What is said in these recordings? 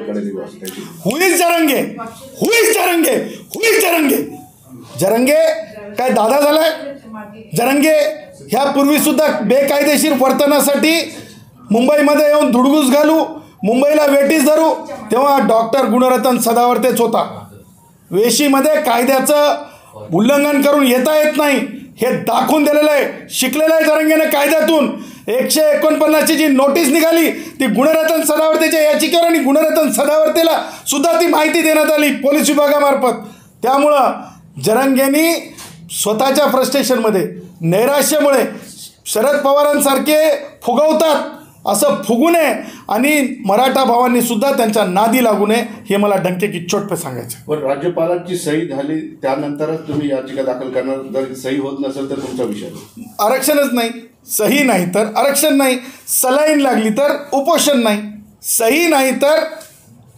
Who is Jarange, who is Jarange, who is Jarange. Jarange काय दादा झालाय? जरंगे ह्या पूर्वी सुद्धा बेकायदेशीर वर्तनासाठी मुंबईमध्ये येऊन धुडगूस घालू, मुंबईला वेटीस धरू, तेव्हा डॉक्टर गुणरत्न सदावर्तेच होता. वेशीमध्ये कायद्याचं उल्लंघन करून येता येत नाही हे दाखवून दिलेलं आहे. शिकलेलं आहे जरंगेने कायद्यातून. 149 जी नोटीस निघाली ती गुणरत्न सदावर्तेच्या याचिकेवर आणि गुणरत्न सदावर्तेला सुद्धा ती माहिती देण्यात आली पोलीस विभागामार्फत. त्यामुळं जरंगेनी स्वतःच्या फ्रस्ट्रेशनमध्ये नैराश्यामुळे शरद पवारांसारखे फुगवतात असं फुगू नये आणि मराठा भावांनी सुद्धा त्यांच्या नादी लागू नये हे मला डंके की चोट पे सांगायचं. पण राज्यपालांची सही झाली त्यानंतरच तुम्ही याचिका दाखल करणार. जर सही होत नसेल तर तुमचा विषय. आरक्षणच नाही, सही नाही तर आरक्षण नाही, सलाईन लागली तर उपोषण नाही, सही नाही तर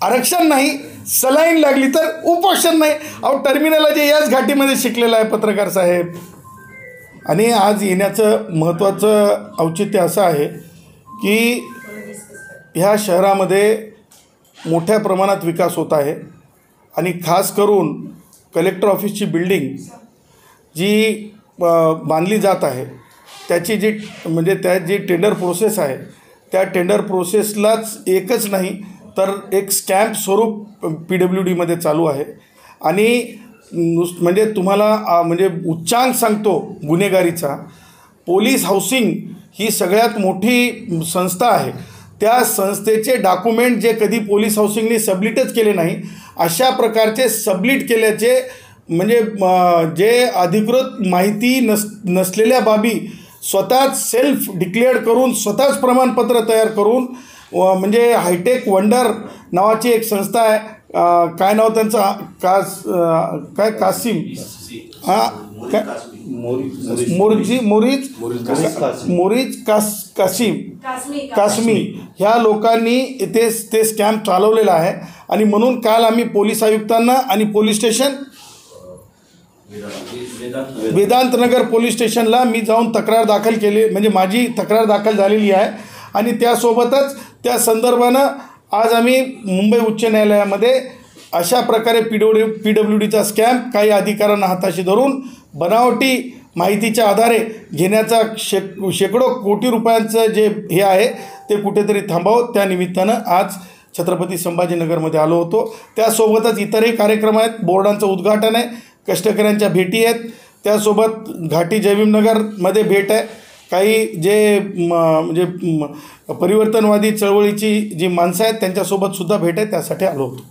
आरक्षण नाही, सलाईन लागली तर उपोषण नाही. अहो टर्मिनल याच घाटीमध्ये शिकलेला आहे पत्रकार साहेब. आणि आज येण्याचं महत्त्वाचं औचित्य असं आहे की ह्या शहरामध्ये मोठ्या प्रमाणात विकास होत आहे आणि खास करून कलेक्टर ऑफिसची बिल्डिंग जी बांधली जात आहे त्याची जी म्हणजे त्या जी टेंडर प्रोसेस आहे त्या टेंडर प्रोसेसलाच एकच नाही तर एक स्कॅम्प स्वरूप PWDमध्ये चालू आहे. आणि म्हणजे तुम्हाला म्हणजे उच्चांक सांगतो गुन्हेगारीचा. पोलीस हाऊसिंग ही सगळ्यात मोठी संस्था आहे. त्या संस्थेचे डॉक्युमेंट जे कधी पोलीस हाऊसिंगने सबमिटच केले नाही अशा प्रकारचे सबमिट केल्याचे म्हणजे जे अधिकृत माहिती नसलेल्या बाबी स्वतःच सेल्फ डिक्लेअर्ड करून स्वतःच प्रमाणपत्र तयार करून म्हणजे हायटेक वंडर नावाची एक संस्था आहे. काय नाव त्यांचं काय कासिम काय कासमी ह्या लोकांनी ते स्कॅम चालवलेला आहे. आणि म्हणून काल आम्ही पोलीस आयुक्तांना आणि पोलीस स्टेशन वेदांतनगर पोलीस स्टेशनला मी जाऊन तक्रार दाखल केली, म्हणजे माझी तक्रार दाखल झालेली आहे. आणि त्यासोबतच त्या संदर्भानं आज आम्ही मुंबई उच्च न्यायालयामध्ये अशा प्रकारे PWDचा स्कॅम काही अधिकाऱ्यांना हाताशी धरून बनावटी माहितीच्या आधारे घेण्याचा शेकडो कोटी रुपयांचं जे हे आहे ते कुठेतरी थांबावं त्या निमित्तानं आज छत्रपती संभाजीनगरमध्ये आलो होतो. त्यासोबतच इतरही कार्यक्रम आहेत. बोर्डांचं उद्घाटन आहे, कष्टकऱ्यांच्या भेटी आहेत, त्यासोबत घाटी जयभीमनगरमध्ये भेट आहे. काही जे म्हणजे परिवर्तनवादी चळवळीची जी माणसं आहेत त्यांच्यासोबतसुद्धा भेट आहे, त्यासाठी आलो होतो.